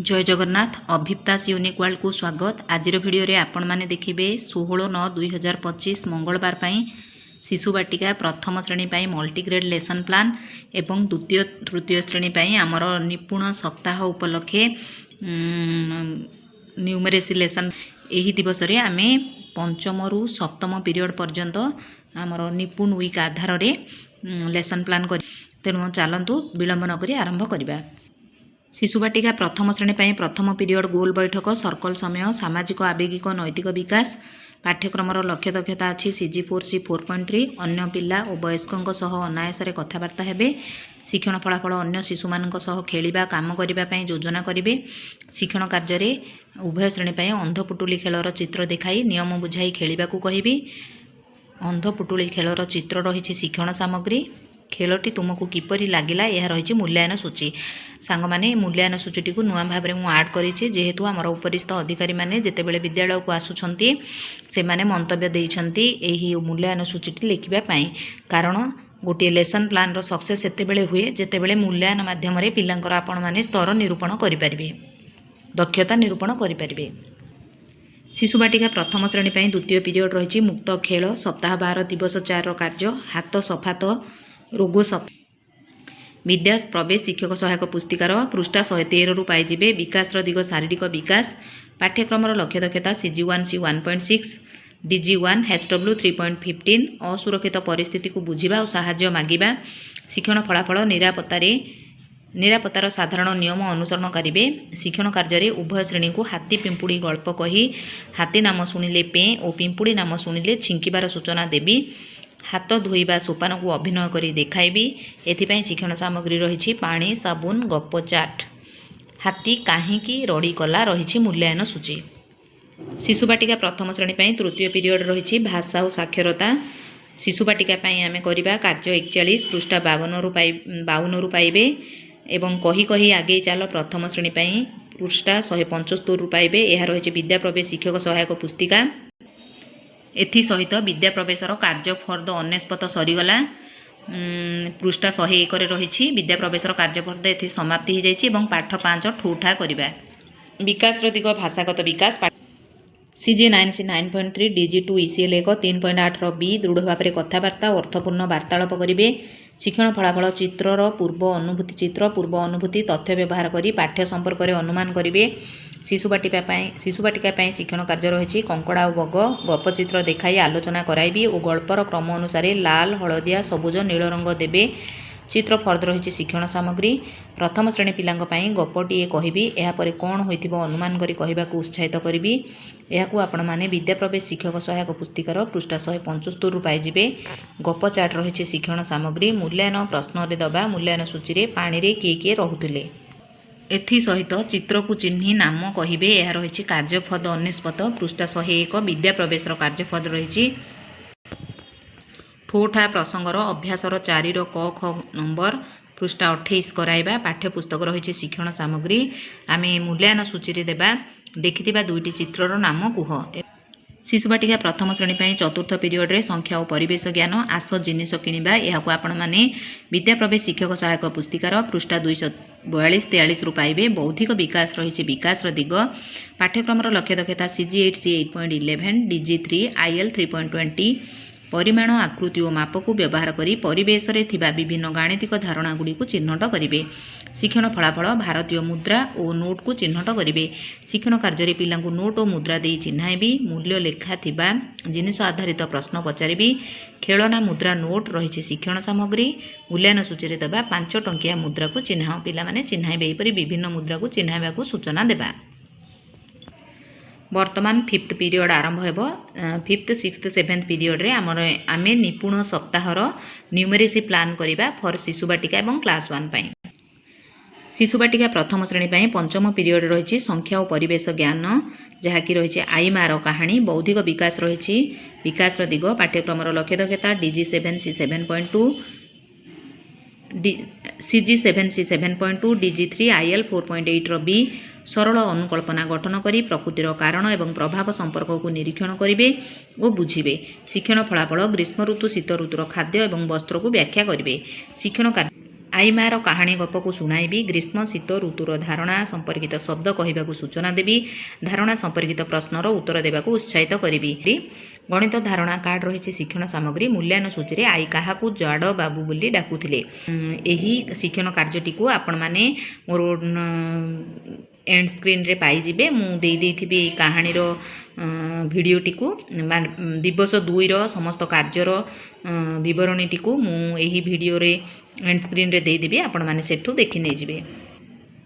जय Jagannath अभिप्तास unique world को स्वागत। आज भिडियो रे आपण माने देखिबे 16/9/2025 मंगलवार पई शिशु बाटिका प्रथम श्रेणी पई मल्टीग्रेड लेसन प्लान एवं द्वितीय तृतीय श्रेणी पई आमर निपुण सप्ताह उपलक्षे न्यूमेरेसी लेसन एही दिवस रे आमे पंचम रु सप्तम पीरियड पर्यंत आमर निपुण वीक आधार रे लेसन प्लान कर। तेणु चलतु विलंब नक आरंभ करवा। शिशु बाटिका प्रथम श्रेणी पर प्रथम पीरियड गोल बैठक सर्कल समय सामाजिक आवेगिक नैतिक विकास पाठ्यक्रमर लक्ष्य दक्षता अच्छी CG4C 4.3 अन्य पिला और वयस्कों सह अनायास कथबार्ता हेबे। शिक्षण फलाफल अन्य शिशु मानक सह खेलिबा काम करने योजना करेंगे। शिक्षण कार्य उभय श्रेणी पर अंधपुटुली खेलर चित्र देखाई नियम बुझाई खेलने को कहबी। अंधपुटुली खेलर चित्र रही शिक्षण सामग्री। खेलटी तुमको किपरि लागला यह रही मूल्यांकन सूची। सांग माने मूल्यांकन सूची को नुआ भाव में आड करेछि जेहेतु आमर उपरिस्थ अधिकारी माने जेतेबेले विद्यालय को आसुछंती से माने मंतव्य देइछंती एही मूल्यांकन सूची लिखिबा पई। कारण गोटे लेसन प्लान रो सक्सेस सेतेबेले हुए जेतेबेले मूल्यांकन माध्यम रे पिलांकर आपण माने स्तर निरूपण करि परिबे, दक्षता निरूपण करि परिबे। शिशु बाटिका प्रथम श्रेणी पई द्वितीय पीरियड रही मुक्त खेल सप्ताह 12 दिवस 4 कार्य हाथ सफात रोग विद्या प्रवेश शिक्षक सहायक पुस्तिकार पृष्ठा 113 रु पाइबे। विकास दिग शारीरिक विकास पाठ्यक्रम लक्ष्य दक्षता CG1C 1.6 DG1 HW 3.15 असुरक्षित परिस्थिति को बुझा और साहाय्य मागिबा। शिक्षण फलाफल निरापत्तार साधारण नियम अनुसरण करेंगे। शिक्षण कार्य उभय श्रेणी को हाथी पिंपुड़ी गल्प कही हाथी नाम शुणिले पे और पिंपुड़ी नाम शुणिले छिंकिबार सूचना देवी। हाथ धोइबा सोपान को अभिनय करी देखाइबी। एथिपाई शिक्षण सामग्री रही पानी साबुन गप चाट हाथी काहींकी रड़ी कला रही मूल्यांकन सूची। शिशु बाटिका प्रथम श्रेणी पर तृतीय पीरियड रही भाषा और साक्षरता। शिशु बाटिका आमे करिबा कार्य 41 पृष्ठा 52 रु पाइबे एवं कही कही आगे चल प्रथम श्रेणी पर पृष्ठा 175 रु पाइबे। यह रही विद्या प्रवेश शिक्षक सहायक पुस्तिका। एथि सहित विद्या प्रवेशर कार्य फर्द अनेस्पत सरीगला पृष्ठा 101 रही विद्या प्रवेशर कार्य फर्द एथि समाप्ति हो जाइए। पाठ 5 ठूठा करवा। विकास दिग भाषागत विकास CG9C 9.3 DG2 ECL 1 3.8 B दृढ़ भाव में कथबार्ता अर्थपूर्ण वार्तालाप करेंगे। शिक्षण फलाफल चित्रर पूर्व अनुभूति चित्र पूर्व अनुभूति तथ्य व्यवहार करी पाठ्य संपर्क में अनुमान करेंगे। शिशु बाटिका शिक्षण कार्य रही कंकड़ा और बग गप चित्र देखाई आलोचना कराइबी और गल्पर क्रम अनुसार लाल हलदिया सबुज नील रंग देवे। चित्र फर्द रही शिक्षण सामग्री। प्रथम श्रेणी पिलांक पई गपटीए कहबी यापर कौन होइथिबो अनुमान करी कहबाकू उत्साहित करी। यह आपण माने विद्या प्रवेश शिक्षक सहायक पुस्तिकार पृष्ठा 175 रु पाइबे। गप चाट रही शिक्षण सामग्री। मूल्यांकन प्रश्न दबा मूल्यांकन सूची रे पानी रे किए रहुथिले। एथि सहित चित्र को चिन्ही नाम कहबे। यह रही कार्यफद अनेस्पत पृष्ठा 101 विद्या प्रवेशर कार्यफद रही ठोठा प्रसंगर अभ्यासर 4 क ख नंबर पृष्ठा 28 कराइबा। पाठ्यपुस्तक रही शिक्षण सामग्री। आमे मूल्यांकन सूची देबा देखिथिबा दुईटी चित्रर नाम कुह। शिशु बाटिका प्रथम श्रेणी पर चतुर्थ पीरियड रे संख्या और परिवेश ज्ञान आस जिनिस किणवा यह आपण माने विद्या प्रवेश शिक्षक सहायक पुस्तिकार पृष्ठा 242-43 रु पाइबे। बौद्धिक विकास रही विकास दिग पाठ्यक्रम लक्ष्य दक्षता CG8C 8.11 DG3 IL 3.20 परिमाण आकृति और माप को व्यवहार करी परिवेश रे थिबा विभिन्न गाणितिक धारणा गुड़ी को चिन्हट करेंगे। शिक्षण फलाफल भारतीय मुद्रा और नोट को चिन्हट करेंगे। शिक्षण कार्य पिला नोट और मुद्रा दे चिन्हाइबी। मूल्य लेखा थिबा जिनिस आधारित प्रश्न पचारि। खेलना मुद्रा नोट रही शिक्षण सामग्री। मूल्यांकन सूची देवा 5 टंकिया मुद्रा को चिन्ह पिला माने चिन्हाइबे। एपरि विभिन्न मुद्रा को चिन्हाइबाकू सूचना देवा। वर्तमान 5th पीरियड आरंभ हेबो। 5th 6th 7th पीरियड रे आमे निपुण सप्ताहर न्यूमेरेसी प्लान करिबा फॉर शिशु बाटिका एवं क्लास 1 पई। शिशु बाटिका प्रथम श्रेणी पई पंचम पीरियड रही संख्या और परिवेश ज्ञान जहाँकि रही आई मार कहानी। बौद्धिक विकास रही विकास दिग पाठ्यक्रम लक्ष्य दक्षता DG7C 7.2 CG7C 7.2 DG3 IL 4.8 B सरल अनुकल्पना गठन करी प्रकृतिर कारण एवं प्रभाव संपर्क को निरीक्षण करेंगे और बुझे। शिक्षण फलाफल ग्रीष्म ऋतु शीत ऋतुर खाद्य एवं वस्त्र को व्याख्या करेंगे। शिक्षण आई मार कहानी गप को शुणाइबी ग्रीष्म शीत ऋतुर धारणा संपर्कित शब्द कहवाक सूचना देवी धारणा संपर्कित प्रश्नर उत्तर देवाक उत्साहित करी गणित धारणा कार्ड रही शिक्षण सामग्री मूल्यांकन सूची में आई क्या जाड़ बाबू बोली डाकुले यही शिक्षण कार्यटी को आपण मैंने मोर एंड स्क्रीन रे पाइबे मुझे कहानीर भिडटी को दिवस 2 समस्त कार्यर बरणी टी को मुझे भिडियो एंड स्क्रीन रे देदेवि आपण मैंने सेठू देखी नहीं जाए।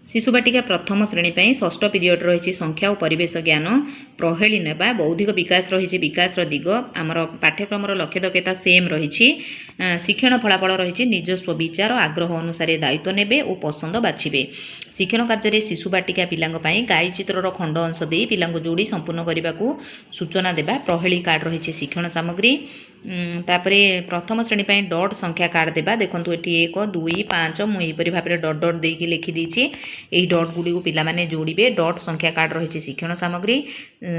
शिशुबाटिका प्रथम श्रेणी पर षष्ठ पीरियड रही संख्या और परिवेश ज्ञान प्रहेली नेबा बौद्धिक विकास रही विकास दिग आमर पाठ्यक्रम लक्ष्य दक्षता सेम रही शिक्षण फलाफल रही निजस्व विचार आग्रह अनुसार दायित्व नेबे और पसंद बाछिबे। शिक्षण कार्य शिशुबाटिका पिलांग गाई चित्रर खंड अंश दे पिलांग जोड़ी संपूर्ण करने को सूचना देबा प्रहेली कार्ड रही शिक्षण सामग्री तापरे प्रथम श्रेणी पर डट संख्या कार्ड देबा देखंतु एठी 1 2 5 मु एपरि भाबरे डट डट देकी लिखि देछि एही डट गुडी को पिला माने जोड़िबे डट संख्या कार्ड रही शिक्षण सामग्री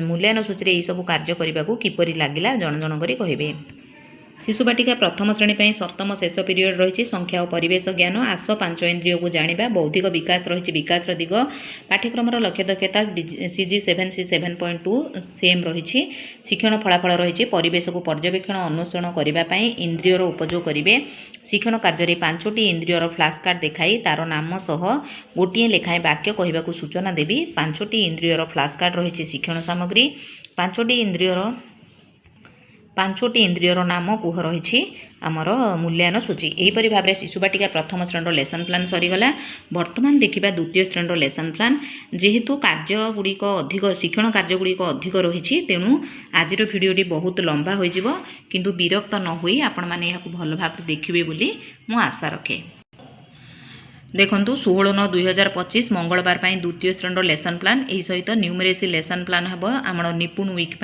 मूल्यांकन सूची रे एही सब कार्य करबा को किपरि लागिला जण जण करी कहिबे। शिशुबाटिका प्रथम श्रेणी पर सप्तम शेष पीरियड रही संख्या और परिवेश ज्ञान आस 5 इंद्रिय को जानिबा बौद्धिक विकास रही विकास दिग पाठ्यक्रम लक्ष्य दक्षता CG 7C 7.2 सेम रही शिक्षण फलाफल रही परिवेश को पर्यवेक्षण अनुसरण करने इंद्रियर उपयोग करेंगे। शिक्षण कार्य 5टी इंद्रियर फ्लाश कार्ड देखाई तार नाम सह गोटे लेखाएं वाक्य कहवाक सूचना देवी 5टी इंद्रियर फ्लाश कार्ड रही शिक्षण सामग्री 5टी इंद्रियर नाम कुह रही आमर मूल्यांकन सूची एहीपरि भाव में शिशुबाटिका प्रथम श्रेणी लेसन प्लान सरीगला। बर्तमान देखा द्वितीय श्रेणी लेसन प्लान जेहेतु कार्यगुड़िक अधिक शिक्षण कार्यगुड़िक अधिक रही तेणु आज भिडियोटी बहुत लंबा हो किंतु विरक्त न होई आपण माने यहाँ भल भाव देखिए बोली मु आशा रखे। देखंतु 16/9/2025 मंगलवार द्वितीय श्रेणी लेसन प्लान यही सहित न्यूमेरेसी लेसन प्लान हम आम निपुण वीक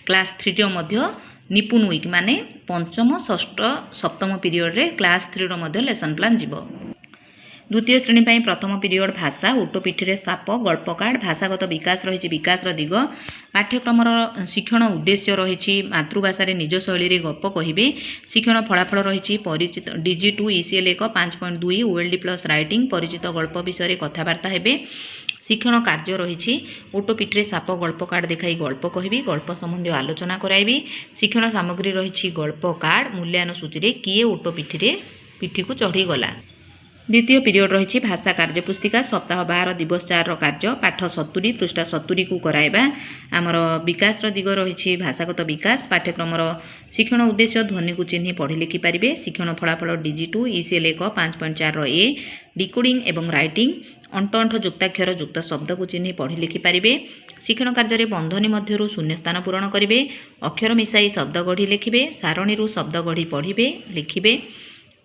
क्लास 3 निपुण वीक माने पंचम षष्ठ सप्तम पीरियड रे क्लास 3 लेसन प्लान जीव। द्वितीय श्रेणी पर प्रथम पीरियड भाषा ओटोपिठी साप गल्प कार्ड भाषागत विकास रही विकास दिग पाठ्यक्रम शिक्षण उद्देश्य रही मातृभाषा निज शैली गप कहे शिक्षण फलाफल रही परिचित DG2 ECL 1 5.2 OLD plus writing परिचित गल्प विषय कथबार्ता हेबे। शिक्षण कार्य रही ओटोपिठी साप गल्प कार्ड देखाई गल्प कहबी गल्प संबंधी आलोचना कराइबी। शिक्षण सामग्री रही गल्प कार्ड मूल्यांकन सूची में किए पिठी को चढ़ी गला। द्वितीय पीरियड रही भाषा कार्य पुस्तिका सप्ताह 12 दिवस 4 कार्य पाठ 70 पृष्ठा 70 को कराइबा। आमर विकास दिग रही भाषागत विकास पाठ्यक्रम शिक्षण उद्देश्य ध्वनि को चिन्ह पढ़ी लिखि पारिबे। शिक्षण फलाफल DG2 ECL 1 5.4 A डिकोडिंग एवं राइटिंग अंट अंठ युक्ताक्षर युक्त शब्द को चिन्ह पढ़ी लिखि पारिबे। शिक्षण कार्य बंधनी मध्यरु शून्य स्थान पूरण करिवे अक्षर मिसाई शब्द गढ़ी लिखिबे सारणी शब्द गढ़ी पढ़िबे लिखिबे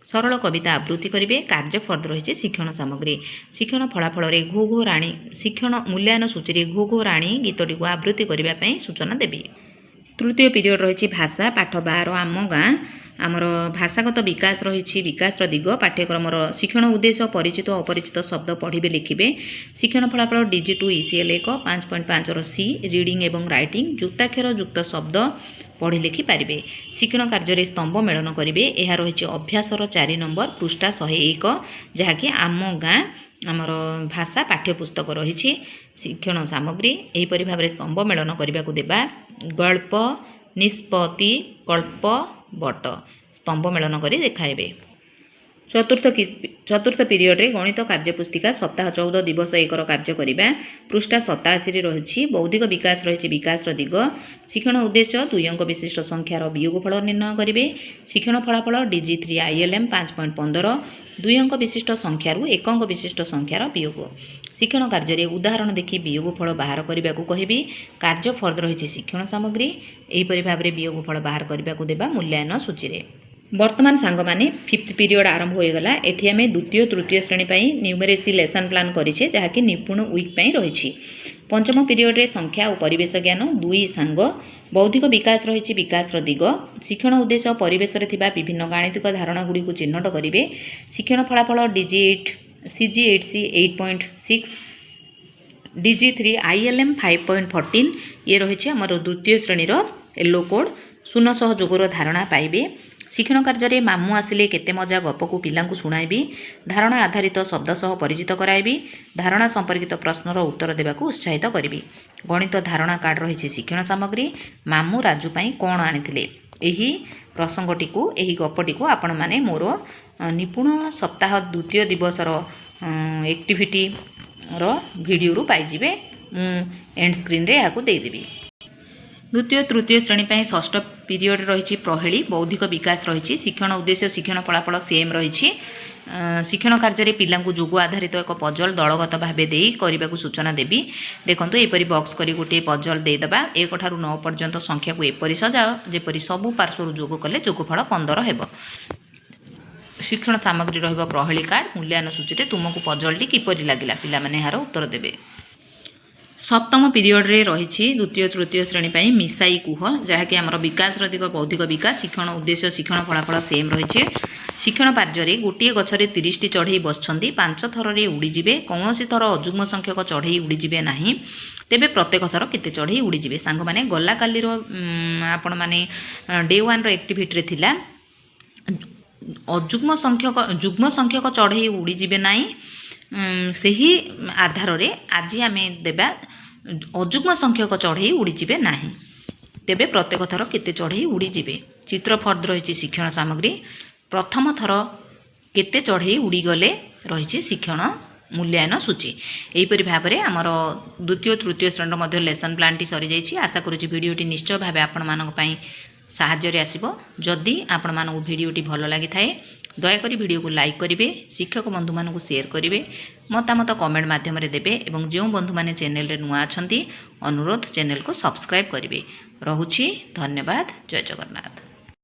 सरल कविता आवृत्ति करेंगे। कार्यफर्द रही शिक्षण सामग्री शिक्षण फलाफल घो घो राणी शिक्षण मूल्यांकन सूची में घो घो राणी गीतटी को आवृत्ति करने सूचना देवी। तृतीय पीरियड रही भाषा पाठ 12 आम गाँ आमर भाषागत विकास रही विकास दिग पाठ्यक्रम शिक्षण उद्देश्य परिचित अपरिचित शब्द पढ़े लिखिबे। शिक्षण फलाफल DG2 ECL 1 5.5 C रीडिंग एवं राइटिंग युक्ताक्षर युक्त शब्द पढ़ी लिखि पारिबे। शिक्षण कार्य स्तंभ मेलन करेंगे यह रही अभ्यासर 4 नंबर पृष्ठा 101 जहाँकि आम गाँ आमर भाषा पाठ्यपुस्तक रही शिक्षण सामग्री एहीपरि भाव में स्तंभ मेलन करने को देबा। गल्प निष्पत्ति कल्प बट स्तंभ मेलन करी देखाइबे। चतुर्थ पीरियड रे गणित कार्यपुस्तिका सप्ताह 14 दिवस 1 कार्य करिबा पृष्ठा 87 रही बौद्धिक विकास रही विकास दिग शिक्षण उद्देश्य 2 अंक विशिष्ट संख्यार वियोगफल निर्णय करेंगे। शिक्षण फलाफल DG3 ILM 5.15 2 अंक विशिष्ट संख्यार 1 अंक विशिष्ट संख्यार वियोग। शिक्षण कार्य उदाहरण देखि वियोगफल बाहर करने को कहबी। कार्यफर्द रही शिक्षण सामग्री एहीपरि भाव में वियोगफल बाहर करने को देबा मूल्यांकन सूची में। वर्तमान सांग माने 5th पीरियड आरंभ हो गला। एठी आमे द्वितीय तृतीय श्रेणी पई न्यूमेरेसी लेसन प्लान करिछे जहाँकि निपुण वीक पई रही। पंचम पीरियड रे संख्या और परिवेश ज्ञान 2 सांग बौद्धिक विकास रही विकास दिग शिक्षण उद्देश्य परिवेश रे थिबा विभिन्न गाणितिक धारणा गुडी को चिन्हट करिवे। शिक्षण फलाफल DG8 CG 8C 8.6 DG3 ILM 5.14 ये रही आमर द्वितीय श्रेणीर येलो कोड 0 सह जोगर धारणा पाइबे। ଶିକ୍ଷଣ କାର୍ଯ୍ୟରେ ମାମୁଁ ଆସିଲେ କେତେ ମଜା ଗପକୁ ପିଲାଙ୍କୁ ଶୁଣାଇବି। ଧାରଣା ଆଧାରିତ ଶବ୍ଦ ସହ ପରିଚିତ କରାଇବି। ଧାରଣା ସମ୍ପର୍କିତ ପ୍ରଶ୍ନର ଉତ୍ତର ଦେବାକୁ ଉତ୍ସାହିତ କରିବି। ଗଣିତ ଧାରଣା କାର୍ଡ଼ ରହିଛି ଶିକ୍ଷଣ ସାମଗ୍ରୀ। ମାମୁଁ ରାଜୁ ପାଇଁ କ'ଣ ଆଣିଥିଲେ? ଏହି ପ୍ରସଙ୍ଗଟିକୁ ଏହି ଗପଟିକୁ ଆପଣମାନେ ମୋର ନିପୁଣ ସପ୍ତାହ ଦ୍ୱିତୀୟ ଦିବସର ଆକ୍ଟିଭିଟିର ଭିଡ଼ିଓରୁ ପାଇଯିବେ। ମୁଁ ଏଣ୍ଡ ସ୍କ୍ରିନ୍ରେ ଏହାକୁ ଦେଇଦେବି। ଦ୍ୱିତୀୟ ତୃତୀୟ ଶ୍ରେଣୀ ପାଇଁ ଷଷ୍ଠ ପିରିୟଡ଼ ରହିଛି ପ୍ରହେଳୀ। ବୌଦ୍ଧିକ ବିକାଶ ରହିଛି। ଶିକ୍ଷଣ ଉଦ୍ଦେଶ୍ୟ ଶିକ୍ଷଣ ଫଳାଫଳ ସେମ୍ ରହିଛି। ଶିକ୍ଷଣ କାର୍ଯ୍ୟରେ ପିଲାଙ୍କୁ ଯୋଗ ଆଧାରିତ ଏକ ପଜଲ ଦଳଗତ ଭାବେ ଦେଇ କରିବାକୁ ସୂଚନା ଦେବି। ଦେଖନ୍ତୁ ଏପରି ବକ୍ସ କରି ଗୋଟିଏ ପଜଲ ଦେଇଦେବା। 1 ଠାରୁ 9 ପର୍ଯ୍ୟନ୍ତ ସଂଖ୍ୟାକୁ ଏପରି ସଜାଅ ଯେପରି ସବୁ ପାର୍ଶ୍ୱରୁ ଯୋଗ କଲେ ଯୋଗଫଳ 15 ହେବ। ଶିକ୍ଷଣ ସାମଗ୍ରୀ ରହିବ ପ୍ରହେଳୀ କାର୍ଡ଼। ମୂଲ୍ୟାୟନ ସୂଚୀରେ ତୁମକୁ ପଜଲଟି କିପରି ଲାଗିଲା ପିଲାମାନେ ଏହାର ଉତ୍ତର ଦେବେ। ସପ୍ତମ ପିରିୟଡ଼ରେ ରହିଛି ଦ୍ୱିତୀୟ ତୃତୀୟ ଶ୍ରେଣୀ ପାଇଁ ମିଶାଇ କୁହ, ଯାହାକି ଆମର ବିକାଶର ଦିଗ ବୌଦ୍ଧିକ ବିକାଶ। ଶିକ୍ଷଣ ଉଦ୍ଦେଶ୍ୟ ଶିକ୍ଷଣ ଫଳାଫଳ ସେମ୍ ରହିଛି। ଶିକ୍ଷଣ କାର୍ଯ୍ୟରେ ଗୋଟିଏ ଗଛରେ 30ଟି ଚଢ଼େଇ ବସିଛନ୍ତି। 5 ଥରରେ ଉଡ଼ିଯିବେ। କୌଣସି ଥର ଅଯୁଗ୍ମ ସଂଖ୍ୟକ ଚଢ଼େଇ ଉଡ଼ିଯିବେ ନାହିଁ। ତେବେ ପ୍ରତ୍ୟେକ ଥର କେତେ ଚଢ଼େଇ ଉଡ଼ିଯିବେ? ସାଙ୍ଗମାନେ ଗଲାକାଲିର ଆପଣମାନେ ଡେ 1ର ଆକ୍ଟିଭିଟିରେ ଥିଲା ଯୁଗ୍ମ ସଂଖ୍ୟକ ଚଢ଼େଇ ଉଡ଼ିଯିବେ ନାହିଁ। ସେହି ଆଧାରରେ ଆଜି ଆମେ ଦେବା ଅଯୁଗ୍ମ ସଂଖ୍ୟକ ଚଢ଼େଇ ଉଡ଼ିଯିବେ ନାହିଁ। ତେବେ ପ୍ରତ୍ୟେକ ଥର କେତେ ଚଢ଼େଇ ଉଡ଼ିଯିବେ? ଚିତ୍ର ଫର୍ଦ୍ଦ ରହିଛି ଶିକ୍ଷଣ ସାମଗ୍ରୀ। ପ୍ରଥମ ଥର କେତେ ଚଢ଼େଇ ଉଡ଼ିଗଲେ ରହିଛି ଶିକ୍ଷଣ ମୂଲ୍ୟାୟନ ସୂଚୀ। ଏହିପରି ଭାବରେ ଆମର ଦ୍ୱିତୀୟ ତୃତୀୟ ଶ୍ରେଣୀର ମଧ୍ୟ ଲେସନ୍ ପ୍ଲାନ୍ଟି ସରିଯାଇଛି। ଆଶା କରୁଛି ଭିଡ଼ିଓଟି ନିଶ୍ଚୟ ଭାବେ ଆପଣମାନଙ୍କ ପାଇଁ ସାହାଯ୍ୟରେ ଆସିବ। ଯଦି ଆପଣମାନଙ୍କୁ ଭିଡ଼ିଓଟି ଭଲ ଲାଗିଥାଏ ଦୟାକରି ଭିଡ଼ିଓକୁ ଲାଇକ୍ କରିବେ, ଶିକ୍ଷକ ବନ୍ଧୁମାନଙ୍କୁ ସେୟାର କରିବେ, ମତାମତ କମେଣ୍ଟ ମାଧ୍ୟମରେ ଦେବେ ଏବଂ ଯେଉଁ ବନ୍ଧୁମାନେ ଚ୍ୟାନେଲରେ ନୂଆ ଅଛନ୍ତି ଅନୁରୋଧ ଚ୍ୟାନେଲକୁ ସବସ୍କ୍ରାଇବ୍ କରିବେ। ରହୁଛି, ଧନ୍ୟବାଦ, ଜୟ ଜଗନ୍ନାଥ।